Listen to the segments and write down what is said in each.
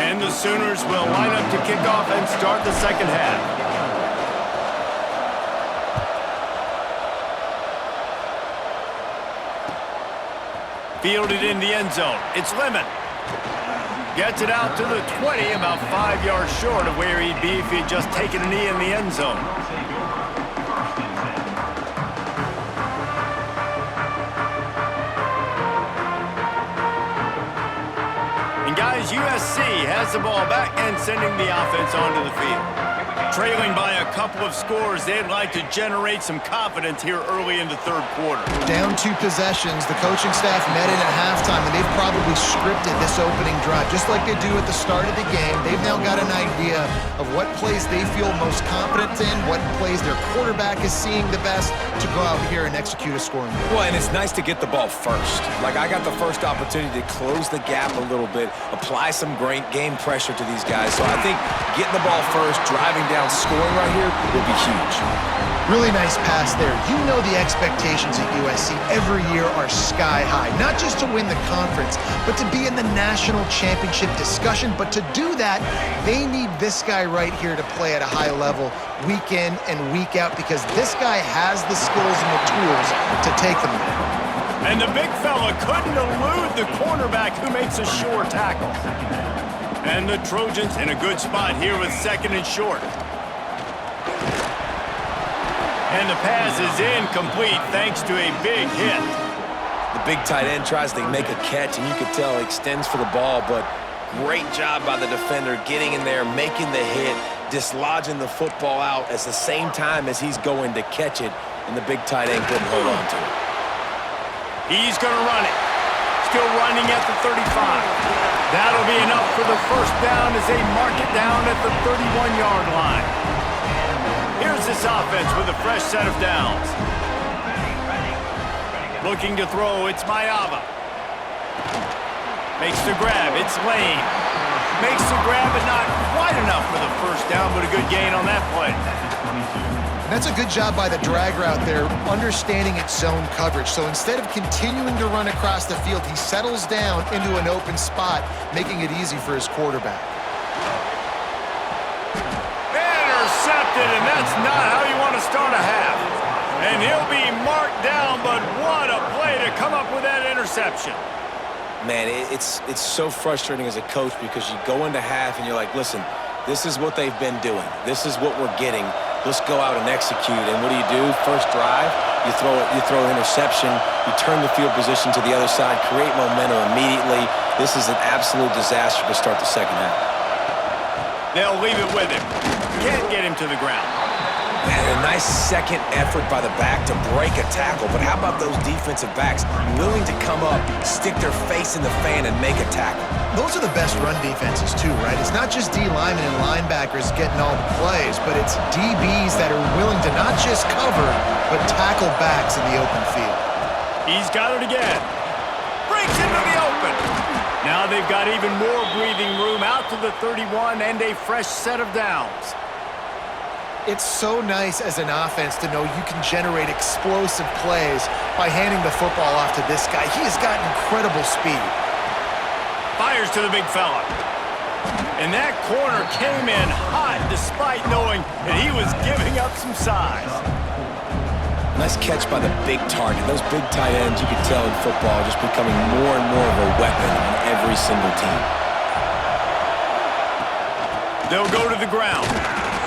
And the Sooners will line up to kick off and start the second half. Fielded in the end zone. It's Lemon. Gets it out to the 20, about 5 yards short of where he'd be if he'd just taken a knee in the end zone. And guys, USC has the ball back and sending the offense onto the field. Trailing by a couple of scores, they'd like to generate some confidence here early in the third quarter. Down 2 possessions, the coaching staff met in at halftime, and they've probably scripted this opening drive. Just like they do at the start of the game, they've now got an idea of what plays they feel most confident in, what plays their quarterback is seeing the best to go out here and execute a scoring goal. Well, and it's nice to get the ball first. Like, I got the first opportunity to close the gap a little bit, apply some great game pressure to these guys. So I think getting the ball first, driving down, scoring right here will be huge. Really nice pass there. You know the expectations at USC every year are sky high. Not just to win the conference, but to be in the national championship discussion. But to do that, they need this guy right here to play at a high level week in and week out, because this guy has the skills and the tools to take them there. And the big fella couldn't elude the cornerback who makes a sure tackle. And the Trojans in a good spot here with second and short. And the pass is incomplete thanks to a big hit. The big tight end tries to make a catch, and you could tell he extends for the ball, but great job by the defender getting in there, making the hit, dislodging the football out at the same time as he's going to catch it, and the big tight end couldn't hold on to it. He's going to run it. Still running at the 35. That'll be enough for the first down as they mark it down at the 31-yard line. Here's this offense with a fresh set of downs. Looking to throw, it's Mayava. Makes the grab, it's Lane. Makes the grab, but not quite enough for the first down, but a good gain on that play. And that's a good job by the drag route there, understanding its zone coverage. So instead of continuing to run across the field, he settles down into an open spot, making it easy for his quarterback. Intercepted, and that's not how you want to start a half. And he'll be marked down, but what a play to come up with that interception. Man, it's so frustrating as a coach, because you go into half and you're like, listen, this is what they've been doing. This is what we're getting. Let's go out and execute. And what do? First drive, you throw an interception, you turn the field position to the other side, create momentum immediately. This is an absolute disaster to start the second half. They'll leave it with him. Can't get him to the ground. Man, a nice second effort by the back to break a tackle. But how about those defensive backs willing to come up, stick their face in the fan, and make a tackle? Those are the best run defenses too, right? It's not just D linemen and linebackers getting all the plays, but it's DBs that are willing to not just cover, but tackle backs in the open field. He's got it again. Breaks into the open. Now they've got even more breathing room out to the 31 and a fresh set of downs. It's so nice as an offense to know you can generate explosive plays by handing the football off to this guy. He has got incredible speed. Fires to the big fella. And that corner came in hot despite knowing that he was giving up some size. Nice catch by the big target. Those big tight ends, you can tell in football, just becoming more and more of a weapon on every single team. They'll go to the ground.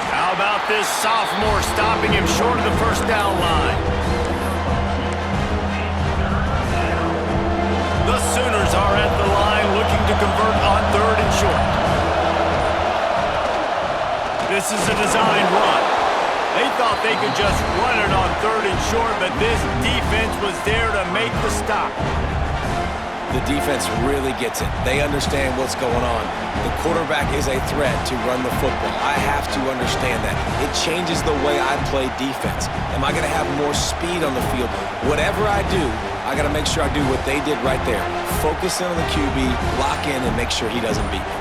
How about this sophomore stopping him short of the first down line? The Sooners are at the line looking to convert on third and short. This is a designed run. They thought they could just run it on third and short, but this defense was there to make the stop. The defense really gets it. They understand what's going on. The quarterback is a threat to run the football. I have to understand that. It changes the way I play defense. Am I going to have more speed on the field? Whatever I do, I got to make sure I do what they did right there. Focus in on the QB, lock in, and make sure he doesn't beat me.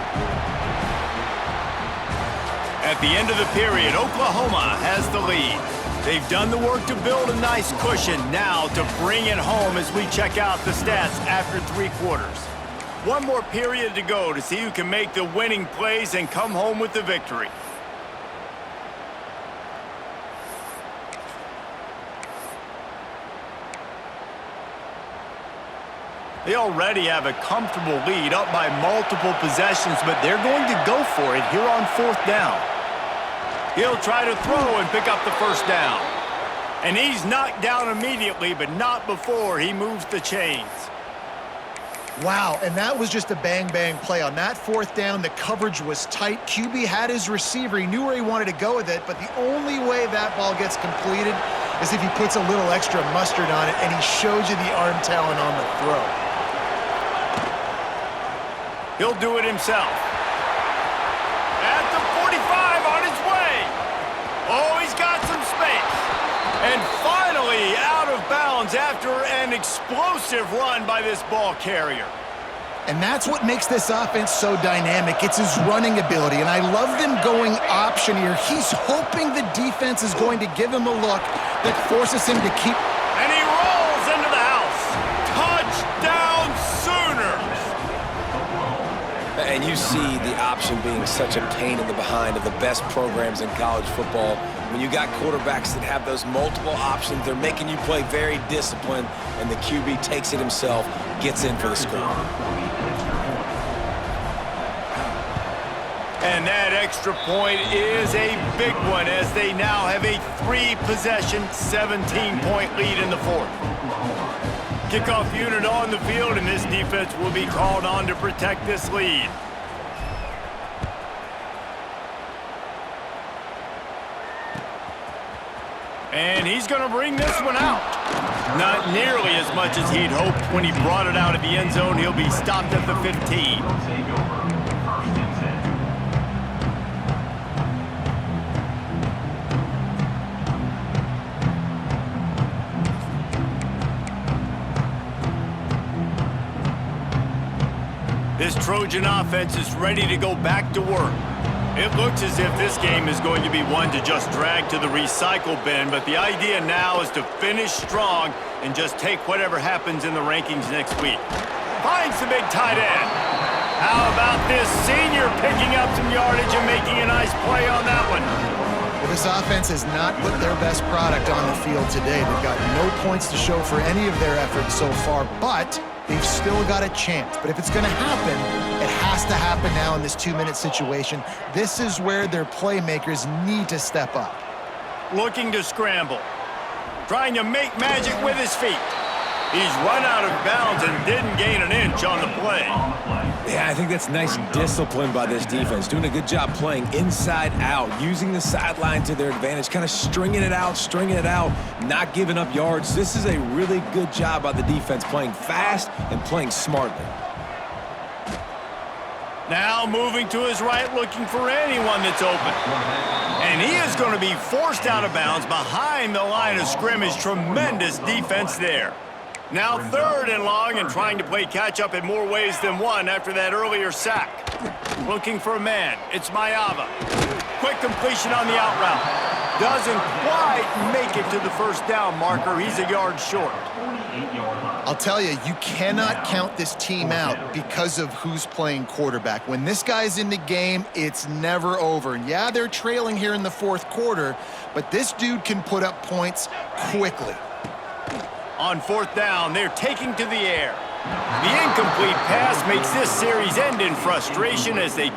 At the end of the period, Oklahoma has the lead. They've done the work to build a nice cushion, now to bring it home as we check out the stats after 3 quarters. One more period to go to see who can make the winning plays and come home with the victory. They already have a comfortable lead, up by multiple possessions, but they're going to go for it here on 4th down. He'll try to throw and pick up the first down. And he's knocked down immediately, but not before he moves the chains. Wow, and that was just a bang-bang play. On that 4th down, the coverage was tight. QB had his receiver. He knew where he wanted to go with it, but the only way that ball gets completed is if he puts a little extra mustard on it, and he shows you the arm talent on the throw. He'll do it himself. At the 45, on his way. Oh, he's got some space. And finally out of bounds after an explosive run by this ball carrier. And that's what makes this offense so dynamic. It's his running ability, and I love them going option here. He's hoping the defense is going to give him a look that forces him to keep... And he rolls into the house. Touchdown Sooners! And you see the option being such a pain in the behind of the best programs in college football. When you got quarterbacks that have those multiple options, they're making you play very disciplined, and the QB takes it himself, gets in for the score. And that extra point is a big one as they now have a 3-possession, 17-point lead in the 4th. Kickoff unit on the field, and this defense will be called on to protect this lead. And he's going to bring this one out. Not nearly as much as he'd hoped when he brought it out of the end zone. He'll be stopped at the 15. This Trojan offense is ready to go back to work. It looks as if this game is going to be one to just drag to the recycle bin, but the idea now is to finish strong and just take whatever happens in the rankings next week. Finds the big tight end. How about this senior picking up some yardage and making a nice play on that one? Well, this offense has not put their best product on the field today. They've got no points to show for any of their efforts so far, but they've still got a chance. But if it's going to happen, it has to happen now in this 2-minute situation. This is where their playmakers need to step up. Looking to scramble. Trying to make magic with his feet. He's run out of bounds and didn't gain an inch on the play. Yeah, I think that's nice discipline by this defense. Doing a good job playing inside out, using the sideline to their advantage, kind of stringing it out, not giving up yards. This is a really good job by the defense, playing fast and playing smartly. Now moving to his right, looking for anyone that's open. And he is going to be forced out of bounds behind the line of scrimmage. Tremendous defense there. Now 3rd and long and trying to play catch-up in more ways than one after that earlier sack. Looking for a man. It's Mayava. Quick completion on the out route. Doesn't quite make it to the first down marker. He's a yard short. I'll tell you, you cannot count this team out because of who's playing quarterback. When this guy's in the game, it's never over. And yeah, they're trailing here in the 4th quarter, but this dude can put up points quickly. On 4th down, they're taking to the air. The incomplete pass makes this series end in frustration as they...